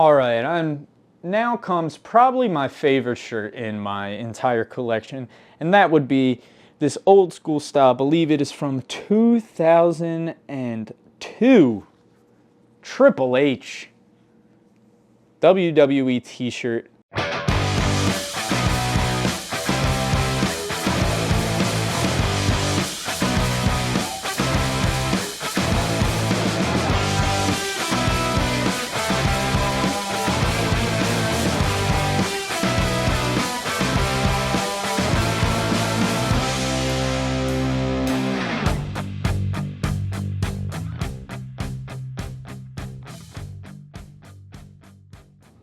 Alright, and now comes probably my favorite shirt in my entire collection, and that would be this old school style. I believe it is from 2002 Triple H WWE t-shirt.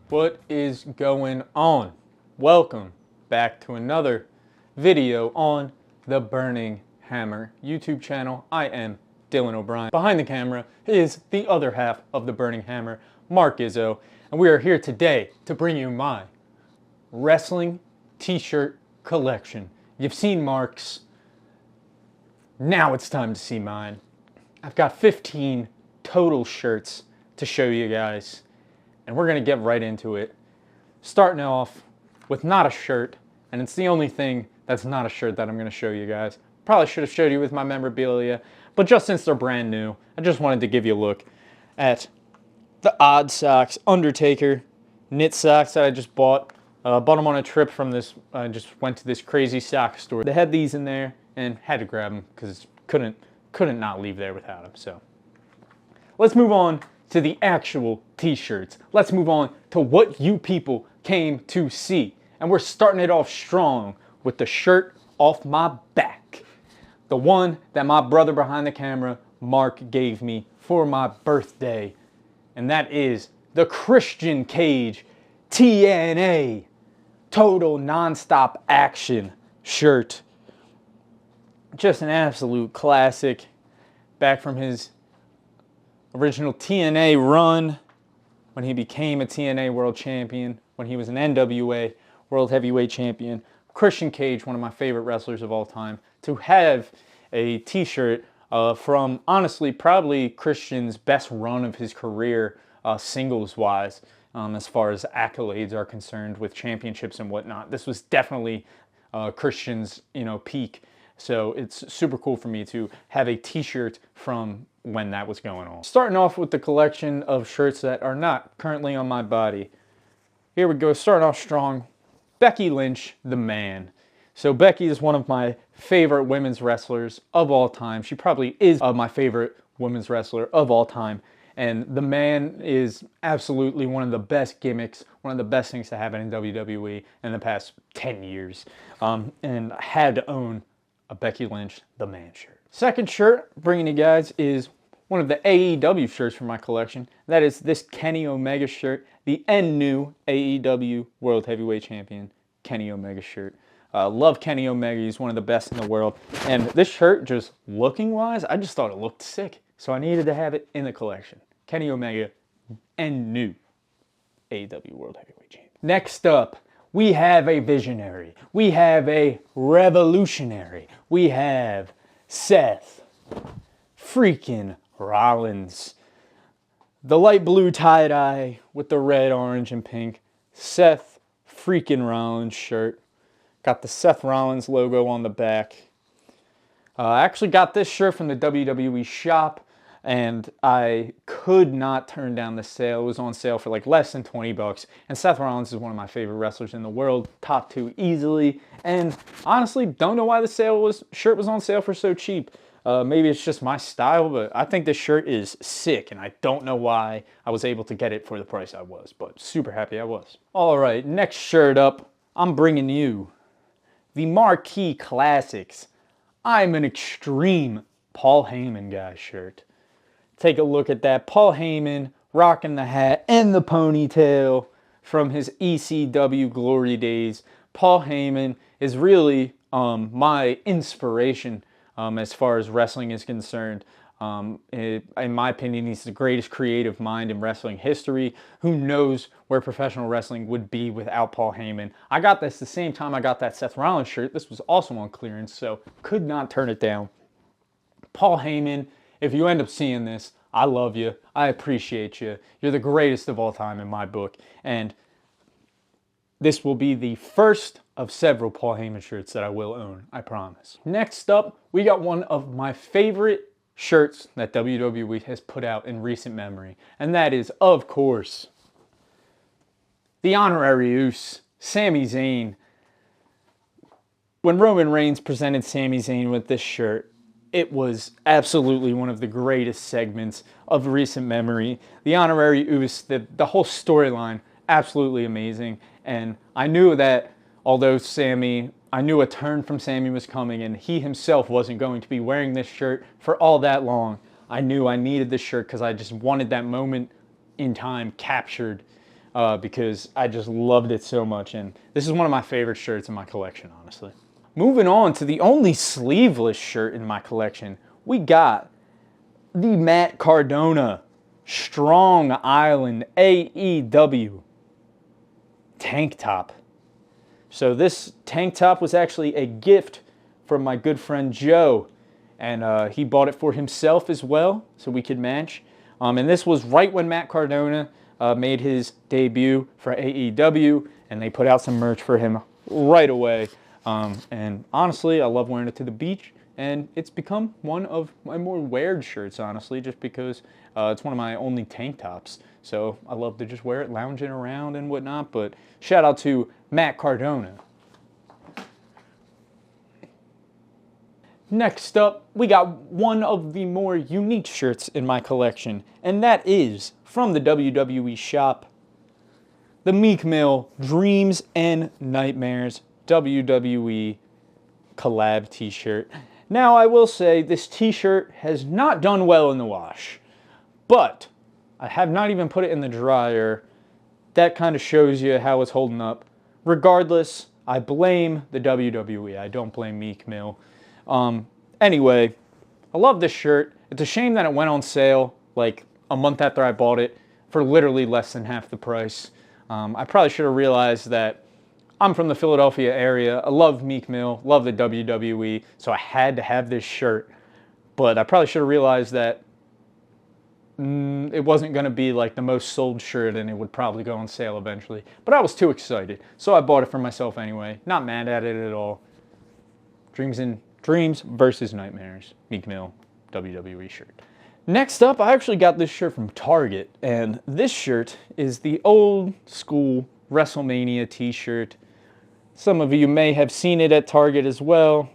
What is going on? Welcome back to another video on the Burning Hammer YouTube channel. I am Dillon O'Brien. Behind the camera is the other half of the Burning Hammer, Mark Izzo, and we are here today to bring you my wrestling t-shirt collection. You've seen Mark's, now it's time to see mine. I've got 15 total shirts to show you guys. And we're going to get right into it. Starting off with not a shirt, and it's the only thing that's not a shirt that I'm going to show you guys. Probably should have showed you with my memorabilia, but just since they're brand new, I just wanted to give you a look at the Odd Socks Undertaker knit socks that I just bought. Bought them on a trip from this, I just went to this crazy sock store. They had these in there and had to grab them because couldn't not leave there without them. So let's move on to the actual t-shirts. Let's move on to what you people came to see. And we're starting it off strong with the shirt off my back. The one that my brother behind the camera, Mark, gave me for my birthday. And that is the Christian Cage TNA Total Nonstop Action shirt. Just an absolute classic. Back from his original TNA run, when he became a TNA World Champion, when he was an NWA World Heavyweight Champion. Christian Cage, one of my favorite wrestlers of all time. To have a t-shirt from, honestly, probably Christian's best run of his career, singles-wise, as far as accolades are concerned with championships and whatnot. This was definitely Christian's, peak. So it's super cool for me to have a t-shirt from when that was going on. Starting off with the collection of shirts that are not currently on my body. Here we go, starting off strong. Becky Lynch, the Man. So Becky is one of my favorite women's wrestlers of all time. She probably is my favorite women's wrestler of all time. And the Man is absolutely one of the best gimmicks, one of the best things to happen in WWE in the past 10 years. And I had to own a Becky Lynch, the Man shirt. Second shirt bringing you guys is one of the AEW shirts from my collection. That is this Kenny Omega shirt, the new AEW World Heavyweight Champion Kenny Omega shirt. Love Kenny Omega, he's one of the best in the world. And this shirt, just looking wise, I just thought it looked sick. So I needed to have it in the collection. Kenny Omega, new AEW World Heavyweight Champion. Next up, we have a visionary. We have a revolutionary. We have Seth freaking Rollins. The light blue tie-dye with the red, orange, and pink. Seth freaking Rollins shirt. Got the Seth Rollins logo on the back. I actually got this shirt from the WWE shop, and I could not turn down the sale. It was on sale for like less than 20 bucks. And Seth Rollins is one of my favorite wrestlers in the world. Top 2 easily. And honestly, don't know why the shirt was on sale for so cheap. Maybe it's just my style, but I think this shirt is sick, and I don't know why I was able to get it for the price I was, but super happy I was. All right, next shirt up, I'm bringing you the Marquee Classics I'm an Extreme Paul Heyman guy shirt. Take a look at that. Paul Heyman rocking the hat and the ponytail from his ECW glory days. Paul Heyman is really my inspiration as far as wrestling is concerned. In my opinion, he's the greatest creative mind in wrestling history. Who knows where professional wrestling would be without Paul Heyman? I got this the same time I got that Seth Rollins shirt. This was also on clearance, so could not turn it down. Paul Heyman, if you end up seeing this, I love you. I appreciate you. You're the greatest of all time in my book. And this will be the first of several Paul Heyman shirts that I will own, I promise. Next up, we got one of my favorite shirts that WWE has put out in recent memory. And that is, of course, the Honorary Uce, Sami Zayn. When Roman Reigns presented Sami Zayn with this shirt, it was absolutely one of the greatest segments of recent memory. The Honorary Uce, the whole storyline, absolutely amazing. And I knew that although I knew a turn from Sami was coming and he himself wasn't going to be wearing this shirt for all that long, I knew I needed this shirt because I just wanted that moment in time captured because I just loved it so much. And this is one of my favorite shirts in my collection, honestly. Moving on to the only sleeveless shirt in my collection, we got the Matt Cardona Strong Island AEW tank top. So this tank top was actually a gift from my good friend Joe, and he bought it for himself as well, so we could match. And this was right when Matt Cardona made his debut for AEW, and they put out some merch for him right away. And honestly, I love wearing it to the beach, and it's become one of my more weared shirts, honestly, just because it's one of my only tank tops. So I love to just wear it, lounging around and whatnot. But shout out to Matt Cardona. Next up, we got one of the more unique shirts in my collection, and that is from the WWE shop, the Meek Mill Dreams and Nightmares WWE collab t-shirt. Now, I will say this t-shirt has not done well in the wash, but I have not even put it in the dryer. That kind of shows you how it's holding up. Regardless, I blame the WWE. I don't blame Meek Mill. Anyway, I love this shirt. It's a shame that it went on sale like a month after I bought it for literally less than half the price. I probably should have realized that I'm from the Philadelphia area. I love Meek Mill, love the WWE, so I had to have this shirt. But I probably should have realized that it wasn't going to be like the most sold shirt and it would probably go on sale eventually. But I was too excited, so I bought it for myself anyway. Not mad at it at all. Dreams versus Nightmares, Meek Mill, WWE shirt. Next up, I actually got this shirt from Target, and this shirt is the old school WrestleMania t-shirt. Some of you may have seen it at Target as well.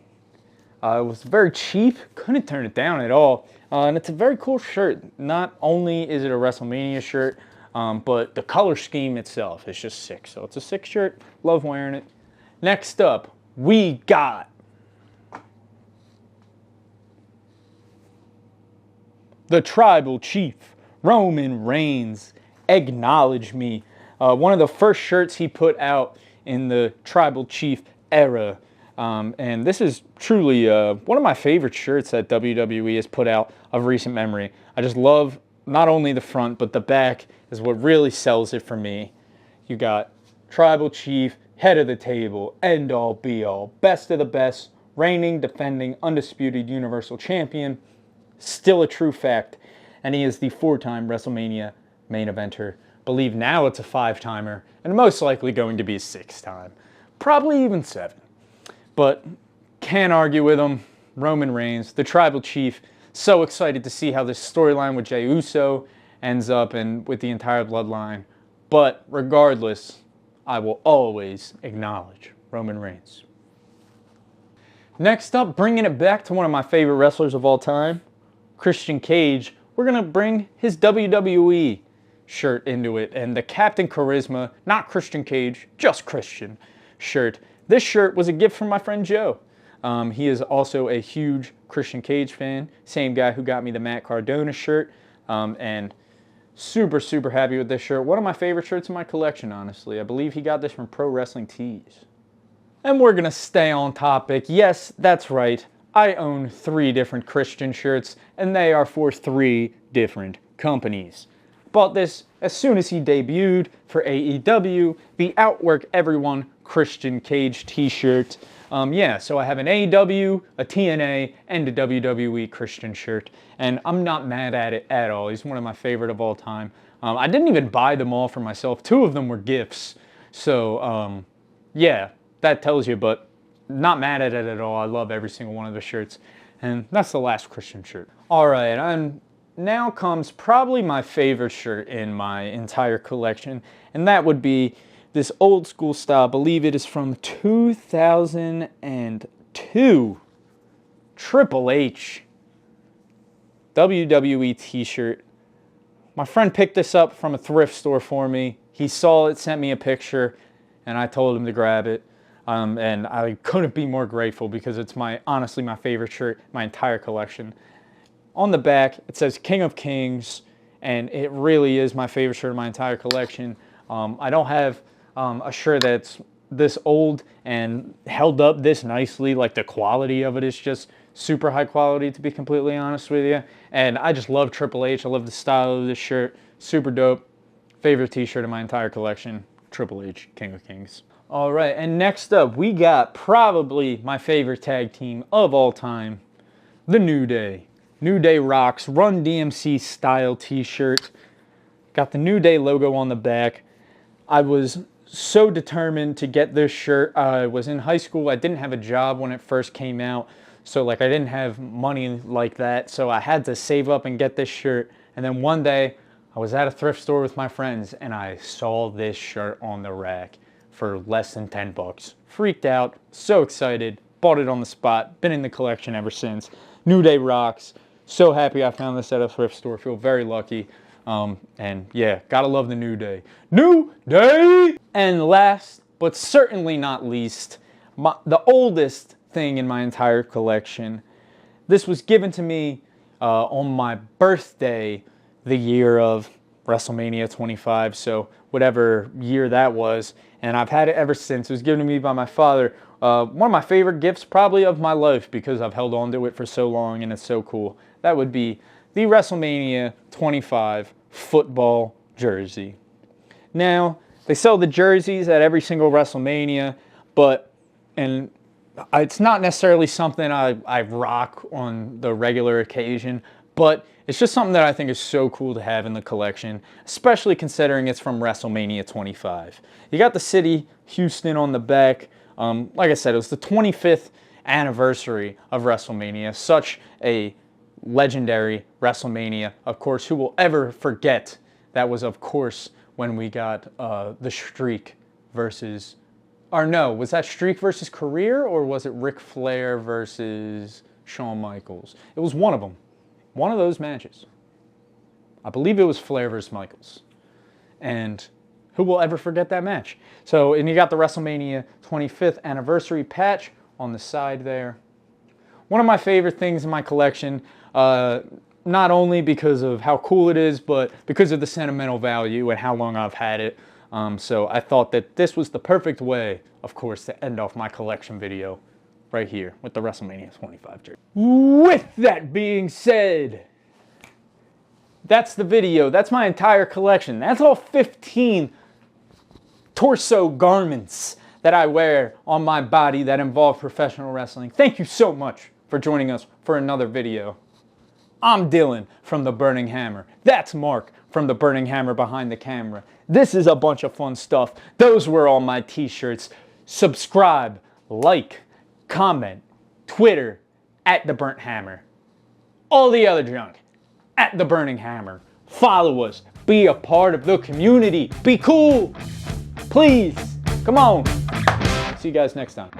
It was very cheap, couldn't turn it down at all. And it's a very cool shirt. Not only is it a WrestleMania shirt, but the color scheme itself is just sick. So it's a sick shirt, love wearing it. Next up, we got the Tribal Chief, Roman Reigns, Acknowledge Me. One of the first shirts he put out in the Tribal Chief era. And this is truly one of my favorite shirts that WWE has put out of recent memory. I just love not only the front, but the back is what really sells it for me. You got Tribal Chief, head of the table, end all be all, best of the best, reigning, defending, undisputed Universal Champion, still a true fact. And he is the 4-time WrestleMania main eventer. Believe now it's a 5-timer, and most likely going to be a 6-time. Probably even 7. But can't argue with him. Roman Reigns, the Tribal Chief. So excited to see how this storyline with Jey Uso ends up and with the entire bloodline. But regardless, I will always acknowledge Roman Reigns. Next up, bringing it back to one of my favorite wrestlers of all time, Christian Cage. We're going to bring his WWE shirt into it, and the Captain Charisma, not Christian Cage, just Christian shirt. This shirt was a gift from my friend Joe. He is also a huge Christian Cage fan, same guy who got me the Matt Cardona shirt, and super, super happy with this shirt. One of my favorite shirts in my collection, honestly. I believe he got this from Pro Wrestling Tees. And we're going to stay on topic. Yes, that's right. I own 3 different Christian shirts, and they are for 3 different companies. Bought this as soon as he debuted for AEW, the Outwork Everyone Christian Cage t-shirt. Yeah, so I have an AEW, a TNA, and a WWE Christian shirt, and I'm not mad at it at all. He's one of my favorite of all time. I didn't even buy them all for myself. 2 of them were gifts, so yeah, that tells you, but not mad at it at all. I love every single one of the shirts, and that's the last Christian shirt. All right, and now comes probably my favorite shirt in my entire collection, and that would be this old school style. I believe it is from 2002 Triple H WWE t-shirt. My friend picked this up from a thrift store for me. He saw it, sent me a picture, and I told him to grab it. And I couldn't be more grateful because it's honestly my favorite shirt, my entire collection. On the back, it says King of Kings, and it really is my favorite shirt in my entire collection. I don't have a shirt that's this old and held up this nicely. Like, the quality of it is just super high quality, to be completely honest with you. And I just love Triple H. I love the style of this shirt. Super dope. Favorite t-shirt in my entire collection, Triple H, King of Kings. All right, and next up, we got probably my favorite tag team of all time, The New Day. New Day Rocks Run DMC style t-shirt. Got the New Day logo on the back. I was so determined to get this shirt. I was in high school. I didn't have a job when it first came out. So like, I didn't have money like that. So I had to save up and get this shirt. And then one day I was at a thrift store with my friends and I saw this shirt on the rack for less than 10 bucks. Freaked out, so excited, bought it on the spot, been in the collection ever since. New Day Rocks. So happy I found this at a thrift store. Feel very lucky. And yeah, gotta love the New Day. New Day! And last, but certainly not least, the oldest thing in my entire collection. This was given to me on my birthday, the year of WrestleMania 25, so whatever year that was, and I've had it ever since. It was given to me by my father. One of my favorite gifts probably of my life because I've held on to it for so long and it's so cool. That would be the WrestleMania 25 football jersey. Now, they sell the jerseys at every single WrestleMania, and it's not necessarily something I rock on the regular occasion, but it's just something that I think is so cool to have in the collection, especially considering it's from WrestleMania 25. You got the city, Houston, on the back. Like I said, it was the 25th anniversary of WrestleMania, such a legendary WrestleMania. Of course, who will ever forget that was, of course, when we got the Streak versus... Or no, was that Streak versus Career, or was it Ric Flair versus Shawn Michaels? It was one of them. One of those matches. I believe it was Flair versus Michaels. And who will ever forget that match? So, and you got the WrestleMania 25th anniversary patch on the side there. One of my favorite things in my collection, not only because of how cool it is, but because of the sentimental value and how long I've had it. So I thought that this was the perfect way, of course, to end off my collection video right here with the WrestleMania 25 jersey. With that being said, that's the video. That's my entire collection. That's all 15 torso garments that I wear on my body that involve professional wrestling. Thank you so much for joining us for another video. I'm Dillon from The Burning Hammer. That's Mark from The Burning Hammer behind the camera. This is a bunch of fun stuff. Those were all my t-shirts. Subscribe, like, comment, Twitter, @The Burnt Hammer. All the other junk, @The Burning Hammer. Follow us. Be a part of the community. Be cool. Please. Come on. See you guys next time.